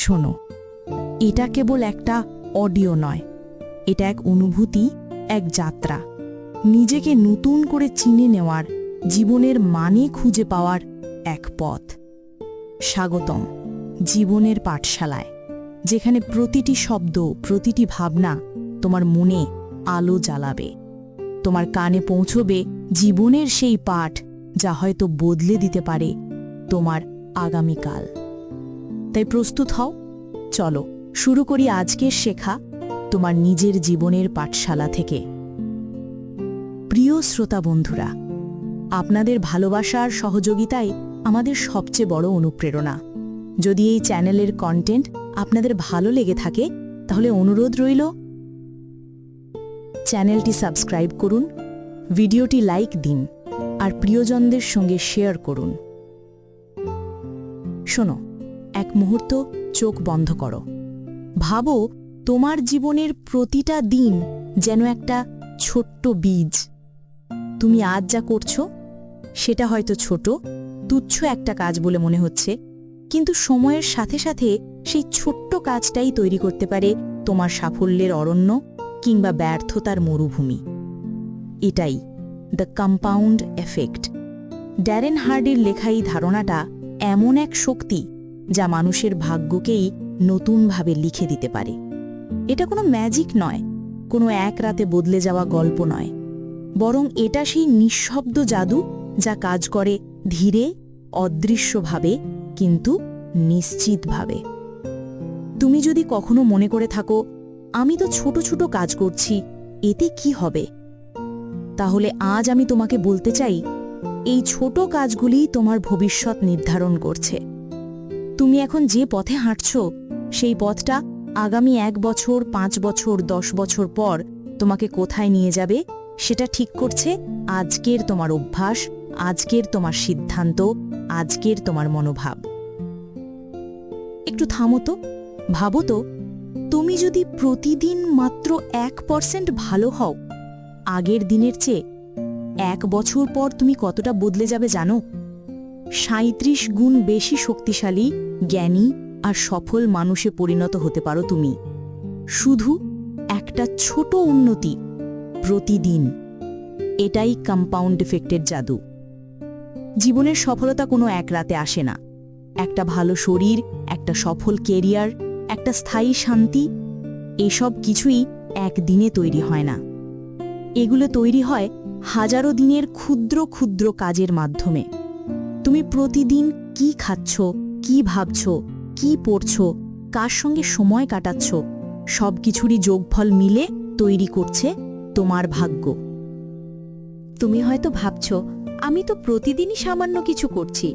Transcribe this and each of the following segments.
শোনো, এটা কেবল একটা অডিও নয়, এটা এক অনুভূতি, এক যাত্রা, নিজেকে নতুন করে চিনে নেওয়ার, জীবনের মানে খুঁজে পাওয়ার এক পথ। স্বাগতম জীবনের পাঠশালায়, যেখানে প্রতিটি শব্দ, প্রতিটি ভাবনা তোমার মনে আলো জ্বালাবে, তোমার কানে পৌঁছবে জীবনের সেই পাঠ যা হয়তো বদলে দিতে পারে তোমার আগামীকাল। তাই প্রস্তুত হও, চলো শুরু করি আজকের শেখা তোমার নিজের জীবনের পাঠশালা থেকে। প্রিয় শ্রোতা বন্ধুরা, আপনাদের ভালোবাসার সহযোগিতাই আমাদের সবচেয়ে বড় অনুপ্রেরণা। যদি এই চ্যানেলের কন্টেন্ট আপনাদের ভালো লেগে থাকে, তাহলে অনুরোধ রইল চ্যানেলটি সাবস্ক্রাইব করুন, ভিডিওটি লাইক দিন আর প্রিয়জনদের সঙ্গে শেয়ার করুন। শোনো, এক মুহূর্ত চোখ বন্ধ করো। ভাবো তোমার জীবনের প্রতিটা দিন যেন একটা ছোট্ট বীজ। তুমি আজ যা করছো সেটা হয়তো ছোট, তুচ্ছ একটা কাজ বলে মনে হচ্ছে, কিন্তু সময়ের সাথে সাথে সেই ছোট্ট কাজটাই তৈরি করতে পারে তোমার সাফল্যের অরণ্য কিংবা ব্যর্থতার মরুভূমি। এটাই দ্য কম্পাউন্ড এফেক্ট। ড্যারেন হার্ডির লেখা এই ধারণাটা এমন এক শক্তি যা মানুষের ভাগ্যকেই নতুনভাবে লিখে দিতে পারে। এটা কোনো ম্যাজিক নয়, কোনো এক রাতে বদলে যাওয়া গল্প নয়, বরং এটা সেই নিঃশব্দ জাদু যা কাজ করে ধীরে, অদৃশ্যভাবে, কিন্তু নিশ্চিতভাবে। তুমি যদি কখনো মনে করে থাকো আমি তো ছোট ছোট কাজ করছি, এতে কি হবে, তাহলে আজ আমি তোমাকে বলতে চাই এই ছোট কাজগুলি তোমার ভবিষ্যৎ নির্ধারণ করছে। তুমি এখন যে পথে হাঁটছ সেই পথটা আগামী 1 বছর, 5 বছর, 10 বছর পর তোমাকে কোথায় নিয়ে যাবে সেটা ঠিক করছে আজকের তোমার অভ্যাস, আজকের তোমার সিদ্ধান্ত, আজকের তোমার মনোভাব। একটু থামো তো, ভাবো তো, তুমি যদি প্রতিদিন মাত্র 1% ভালো হও আগের দিনের চেয়ে, 1 বছর পর তুমি কতটা বদলে যাবে জানো? 37 গুণ বেশি শক্তিশালী, জ্ঞানী আর সফল মানুষে পরিণত হতে পারো তুমি, শুধু একটা ছোট উন্নতি প্রতিদিন। এটাই কম্পাউন্ড এফেক্টের জাদু। জীবনের সফলতা কোনো এক রাতে আসে না। একটা ভালো শরীর, একটা সফল কেরিয়ার, একটা স্থায়ী শান্তি, এসব কিছুই একদিনে তৈরি হয় না। এগুলো তৈরি হয় হাজারো দিনের ক্ষুদ্র ক্ষুদ্র কাজের মাধ্যমে। তুমি প্রতিদিন কি খাচ্ছ, কি ভাবছ, কি পড়ছ, কার সঙ্গে সময় কাটাচ্ছ, সব কিছুরই যোগফল মিলে তৈরি করছে তোমার ভাগ্য। তুমি হয়তো ভাবছ আমি তো প্রতিদিনই সামান্য কিছু করছি,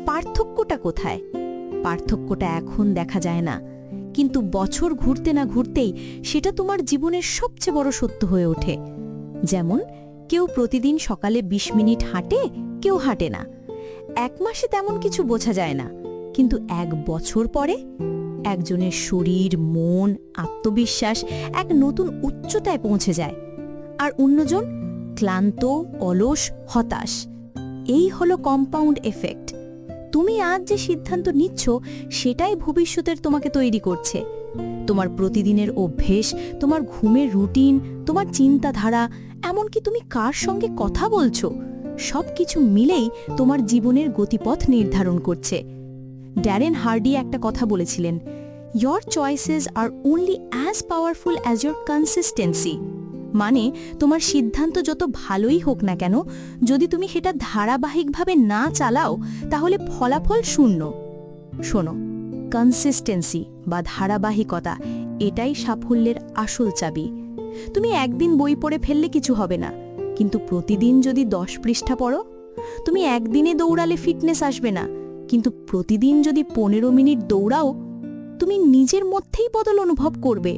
পার্থক্যটা কোথায়? পার্থক্যটা এখন দেখা যায় না, কিন্তু বছর ঘুরতে না ঘুরতেই সেটা তোমার জীবনের সবচেয়ে বড় সত্য হয়ে ওঠে। যেমন কেউ প্রতিদিন সকালে 20 মিনিট হাঁটে, কেউ হাঁটে না। 1 মাসে তেমন কিছু বোঝা যায় না, কিন্তু 1 বছর পরে একজনের শরীর, মন, আত্মবিশ্বাস এক নতুন উচ্চতায় পৌঁছে যায়, আর অন্যজন ক্লান্ত, অলস, হতাশ। এই হলো কম্পাউন্ড এফেক্ট। তুমি আজ যে সিদ্ধান্ত নিচ্ছ সেটাই ভবিষ্যতের তোমাকে তৈরি করছে। তোমার প্রতিদিনের অভ্যেস, তোমার ঘুমের রুটিন, তোমার চিন্তাধারা, এমনকি তুমি কার সঙ্গে কথা বলছো, সব কিছু মিলেই তোমার জীবনের গতিপথ নির্ধারণ করছে। ড্যারেন হার্ডি একটা কথা বলেছিলেন, "Your choices are only as powerful as your consistency." মানে তোমার সিদ্ধান্ত যত ভালোই হোক না কেন, যদি তুমি সেটা ধারাবাহিকভাবে না চালাও তাহলে ফলাফল শূন্য। শোনো, কনসিস্টেন্সি বা ধারাবাহিকতা এটাই সাফল্যের আসল চাবি। তুমি একদিন বই পড়ে ফেললে কিছু হবে না, কিন্তু প্রতিদিন যদি 10 পৃষ্ঠা পড়ো, তুমি একদিনে দৌড়ালে ফিটনেস আসবে না, কিন্তু প্রতিদিন যদি 15 মিনিট দৌড়াও, তুমি নিজের মধ্যেই বদল অনুভব করবে।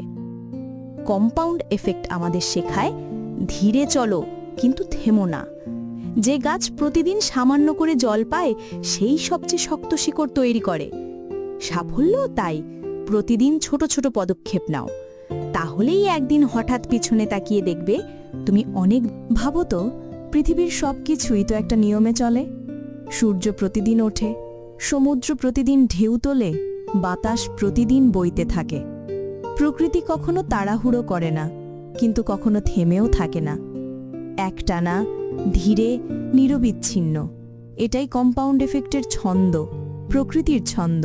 কম্পাউন্ড এফেক্ট আমাদের শেখায় ধীরে চলো, কিন্তু থেমো না। যে গাছ প্রতিদিন সামান্য করে জল পায় সেই সবচেয়ে শক্ত শিকড় তৈরি করে। সাফল্যও তাই, প্রতিদিন ছোট ছোট পদক্ষেপ নাও, তাহলেই একদিন হঠাৎ পিছনে তাকিয়ে দেখবে তুমি অনেক। ভাবো তো, পৃথিবীর সব কিছুই তো একটা নিয়মে চলে। সূর্য প্রতিদিন ওঠে, সমুদ্র প্রতিদিন ঢেউ তোলে, বাতাস প্রতিদিন বইতে থাকে। প্রকৃতি কখনো তাড়াহুড়ো করে না, কিন্তু কখনো থেমেও থাকে না। একটানা, ধীরে, নিরবিচ্ছিন্ন। এটাই কম্পাউন্ড এফেক্টের ছন্দ, প্রকৃতির ছন্দ।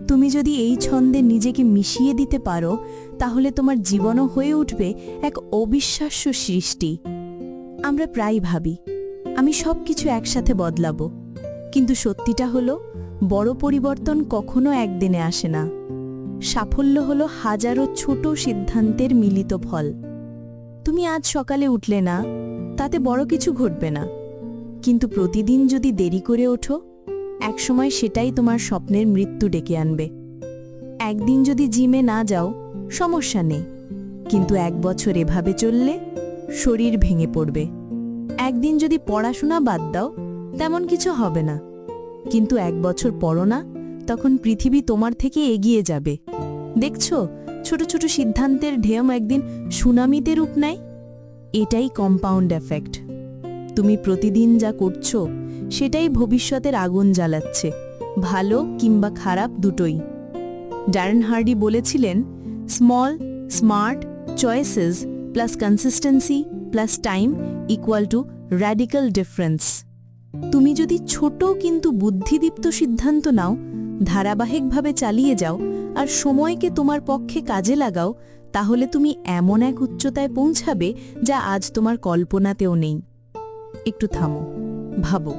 তুমি যদি এই ছন্দে নিজেকে মিশিয়ে দিতে পারো, তাহলে তোমার জীবনও হয়ে উঠবে এক অবিশ্বাস্য সৃষ্টি। আমরা প্রায় ভাবি, আমি সব কিছু একসাথে বদলাবো, কিন্তু সত্যিটা হলো বড় পরিবর্তন কখনো একদিনে আসে না। সাফল্য হলো হাজারো ছোট সিদ্ধান্তের মিলিত ফল। তুমি আজ সকালে উঠলে না, তাতে বড় কিছু ঘটবে না, কিন্তু প্রতিদিন যদি দেরি করে ওঠো, একসময় সেটাই তোমার স্বপ্নের মৃত্যু ডেকে আনবে। একদিন যদি জিমে না যাও, সমস্যা নেই, কিন্তু 1 বছর এভাবে চললে শরীর ভেঙে পড়বে। একদিন যদি পড়াশোনা বাদ দাও, তেমন কিছু হবে না, কিন্তু 1 বছর পড়ো না, তখন পৃথিবী তোমার থেকে এগিয়ে যাবে। দেখছো, ছোট ছোট সিদ্ধান্তের ঢেউ একদিন সুনামিতে রূপ নেয়। এটাই কম্পাউন্ড এফেক্ট। তুমি প্রতিদিন যা করছো, সেটাই ভবিষ্যতের আগুন জ্বালাচ্ছে, ভালো কিংবা খারাপ দুটোই। ড্যারেন হার্ডি বলেছিলেন, small smart choices plus consistency plus time equal to radical difference. তুমি যদি ছোট কিন্তু বুদ্ধিদীপ্ত সিদ্ধান্ত নাও, ধারাবাহিকভাবে চালিয়ে যাও আর সময়কে তোমার পক্ষে কাজে লাগাও, তাহলে তুমি এমন এক উচ্চতায় পৌঁছাবে যা আজ তোমার কল্পনাতেও নেই। একটু থামো, ভাবো।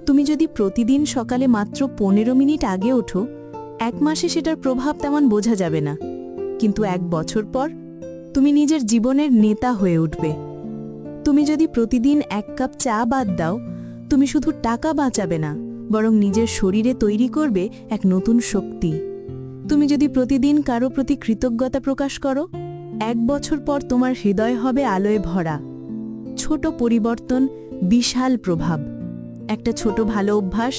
তুমি যদি প্রতিদিন সকালে মাত্র 15 মিনিট আগে ওঠো, 1 মাসে সেটার প্রভাব তেমন বোঝা যাবে না, কিন্তু 1 বছর পর তুমি নিজের জীবনের নেতা হয়ে উঠবে। তুমি যদি প্রতিদিন 1 কাপ চা বাদ দাও, তুমি শুধু টাকা বাঁচাবে না, বরং নিজের শরীরে তৈরি করবে এক নতুন শক্তি। তুমি যদি প্রতিদিন কারো প্রতি কৃতজ্ঞতা প্রকাশ করো, 1 বছর পর তোমার হৃদয় হবে আলোয় ভরা। ছোট পরিবর্তন, বিশাল প্রভাব। একটা ছোট ভালো অভ্যাস,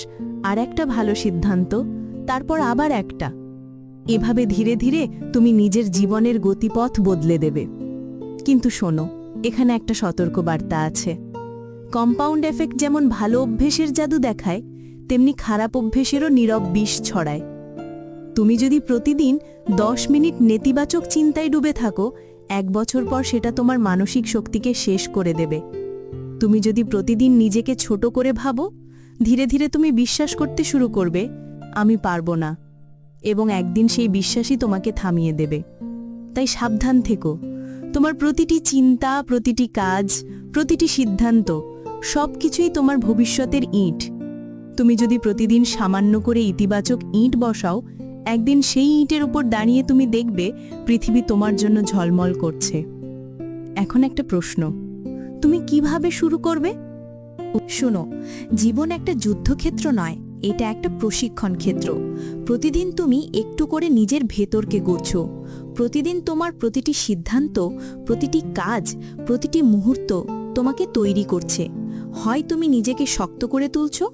আর একটা ভালো সিদ্ধান্ত, তারপর আবার একটা। এভাবে ধীরে ধীরে তুমি নিজের জীবনের গতিপথ বদলে দেবে। কিন্তু শোনো, এখানে একটা সতর্কবার্তা আছে। কম্পাউন্ড এফেক্ট যেমন ভালো অভ্যেসের জাদু দেখায়, তেমনি খারাপ অভ্যেসেরও নীরব বিষ ছড়ায়। তুমি যদি প্রতিদিন 10 মিনিট নেতিবাচক চিন্তায় ডুবে থাকো, 1 বছর পর সেটা তোমার মানসিক শক্তিকে শেষ করে দেবে। তুমি যদি প্রতিদিন নিজেকে ছোট করে ভাবো, ধীরে ধীরে তুমি বিশ্বাস করতে শুরু করবে, আমি পারবো না, এবং একদিন সেই বিশ্বাসই তোমাকে থামিয়ে দেবে। তাই সাবধান থেকো। তোমার প্রতিটি চিন্তা, প্রতিটি কাজ, প্রতিটি সিদ্ধান্ত, সবকিছুই তোমার ভবিষ্যতের ইট। তুমি যদি প্রতিদিন সামান্য করে ইতিবাচক ইট বসাও, একদিন সেই ইটের উপর দাঁড়িয়ে তুমি দেখবে পৃথিবী তোমার জন্য ঝলমল করছে। এখন একটা প্রশ্ন, তুমি কিভাবে শুরু করবে? শুনো, জীবন একটা যুদ্ধক্ষেত্র নয়, এটা একটা প্রশিক্ষণ ক্ষেত্র। প্রতিদিন তুমি একটু করে নিজের ভেতরকে গড়ছো। প্রতিদিন তোমার প্রতিটি সিদ্ধান্ত, প্রতিটি কাজ, প্রতিটি মুহূর্ত তোমাকে তৈরি করছে। হয় তুমি নিজেকে শক্ত করে তুলছো,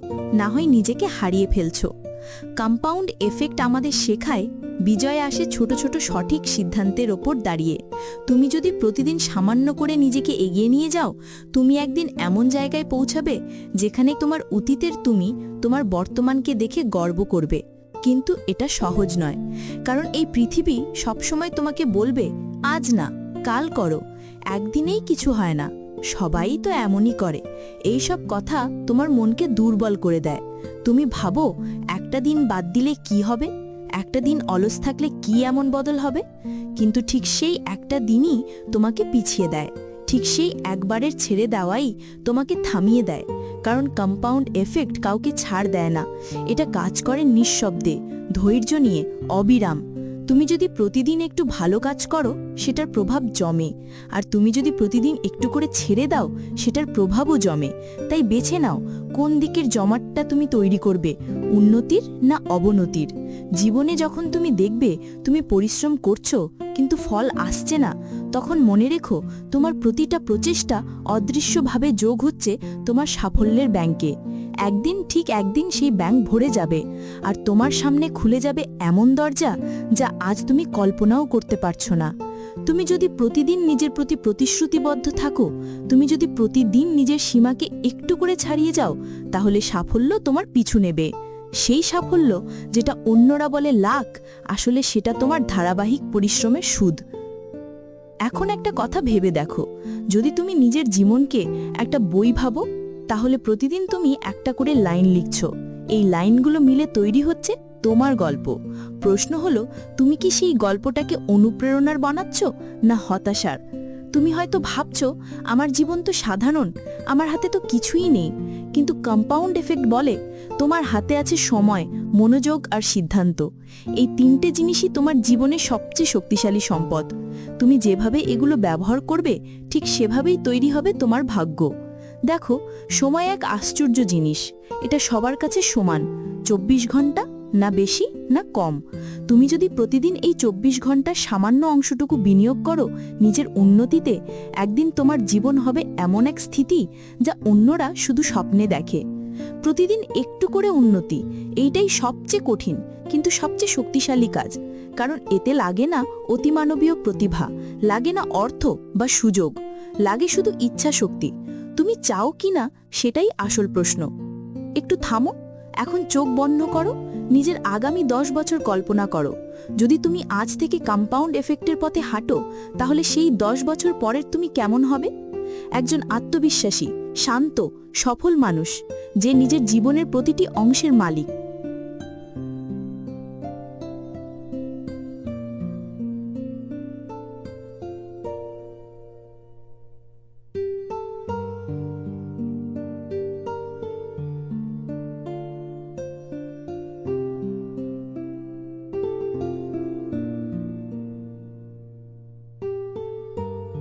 না হয় নিজেকে হারিয়ে ফেলছো। কম্পাউন্ড এফেক্ট আমাদের শেখায়, বিজয় আসে ছোট ছোট সঠিক সিদ্ধান্তের ওপর দাঁড়িয়ে। তুমি যদি প্রতিদিন সামান্য করে নিজেকে এগিয়ে নিয়ে যাও, তুমি একদিন এমন জায়গায় পৌঁছাবে যেখানে তোমার অতীতের তুমি তোমার বর্তমানকে দেখে গর্ব করবে। কিন্তু এটা সহজ নয়, কারণ এই পৃথিবী সবসময় তোমাকে বলবে, আজ না, কাল করো, একদিনেই কিছু হয় না, সবাই তো এমনই করে। এই সব কথা তোমার মনকে দুর্বল করে দেয়। তুমি ভাবো, একটা দিন বাদ দিলে কি হবে, একটা দিন অলস থাকলে কি এমন বদল হবে, কিন্তু ঠিক সেই একটা দিনই তোমাকে পিছিয়ে দেয়। ঠিক সেই একবারের ছেড়ে দেওয়াই তোমাকে থামিয়ে দেয়। কারণ কম্পাউন্ড এফেক্ট কাউকে ছাড় দেয় না, এটা কাজ করে নিঃশব্দে, ধৈর্য নিয়ে, অবিরাম। তুমি যদি প্রতিদিন একটু ভালো কাজ করো, সেটার প্রভাব জমে, আর তুমি যদি প্রতিদিন একটু করে ছেড়ে দাও, সেটার প্রভাবও জমে। তাই বেছে নাও, কোন দিকের জমাটটা তুমি তৈরি করবে, উন্নতির না অবনতির। জীবনে যখন তুমি দেখবে তুমি পরিশ্রম করছো কিন্তু ফল আসছে না, তখন মনে রেখো, তোমার প্রতিটা প্রচেষ্টা অদৃশ্যভাবে যোগ হচ্ছে তোমার সাফল্যের ব্যাংকে। ঠিক একদিন সেই ব্যাংক ভরে যাবে, আর তোমার সামনে খুলে যাবে এমন দরজা যা আজ তুমি কল্পনাও করতে পারছো না। তুমি যদি প্রতিদিন নিজের প্রতি প্রতিশ্রুতিবদ্ধ থাকো, তুমি যদি প্রতিদিন নিজের সীমাকে একটু করে ছাড়িয়ে যাও, তাহলে সাফল্য তোমার পিছু নেবে। সেই সাফল্য যেটা অন্যরা বলে লাখ, আসলে সেটা তোমার ধারাবাহিক পরিশ্রমের সুদ। এখন একটা কথা ভেবে দেখো, যদি তুমি নিজের জীবনকে একটা বই ভাবো, তাহলে প্রতিদিন তুমি একটা করে লাইন লিখছো। এই লাইনগুলো মিলে তৈরি হচ্ছে তোমার গল্প। প্রশ্ন হলো, তুমি কি সেই গল্পটাকে অনুপ্রেরণার বানাচ্ছ না হতাশার? তুমি হয়তো ভাবছো, আমার জীবন তো সাধারণ, আমার হাতে তো কিছুই নেই। কিন্তু কম্পাউন্ড এফেক্ট বলে, তোমার হাতে আছে সময়, মনোযোগ আর সিদ্ধান্ত। এই তিনটে জিনিসই তোমার জীবনের সবচেয়ে শক্তিশালী সম্পদ। তুমি যেভাবে এগুলো ব্যবহার করবে, ঠিক সেভাবেই তৈরি হবে তোমার ভাগ্য। দেখো, সময় এক আশ্চর্য জিনিস। এটা সবার কাছে সমান। 24 ঘন্টা, না বেশি না কম। তুমি যদি প্রতিদিন এই 24 ঘন্টার সামান্য অংশটুকু বিনিয়োগ করো নিজের উন্নতিতে, একদিন তোমার জীবন হবে এমন এক স্থিতি যা অন্যরা শুধু স্বপ্নে দেখে। প্রতিদিন একটু করে উন্নতি, এইটাই সবচেয়ে কঠিন কিন্তু সবচেয়ে শক্তিশালী কাজ। কারণ এতে লাগে না অতিমানবীয় প্রতিভা, লাগে না অর্থ বা সুযোগ, লাগে শুধু ইচ্ছা শক্তি। তুমি চাও কি না, সেটাই আসল প্রশ্ন। একটু থামো, এখন চোখ বন্ধ করো, নিজের আগামী 10 বছর কল্পনা করো। যদি তুমি আজ থেকে কম্পাউন্ড এফেক্টের পথে হাঁটো, তাহলে সেই 10 বছর পরের তুমি কেমন হবে? একজন আত্মবিশ্বাসী, শান্ত, সফল মানুষ, যে নিজের জীবনের প্রতিটি অংশের মালিক।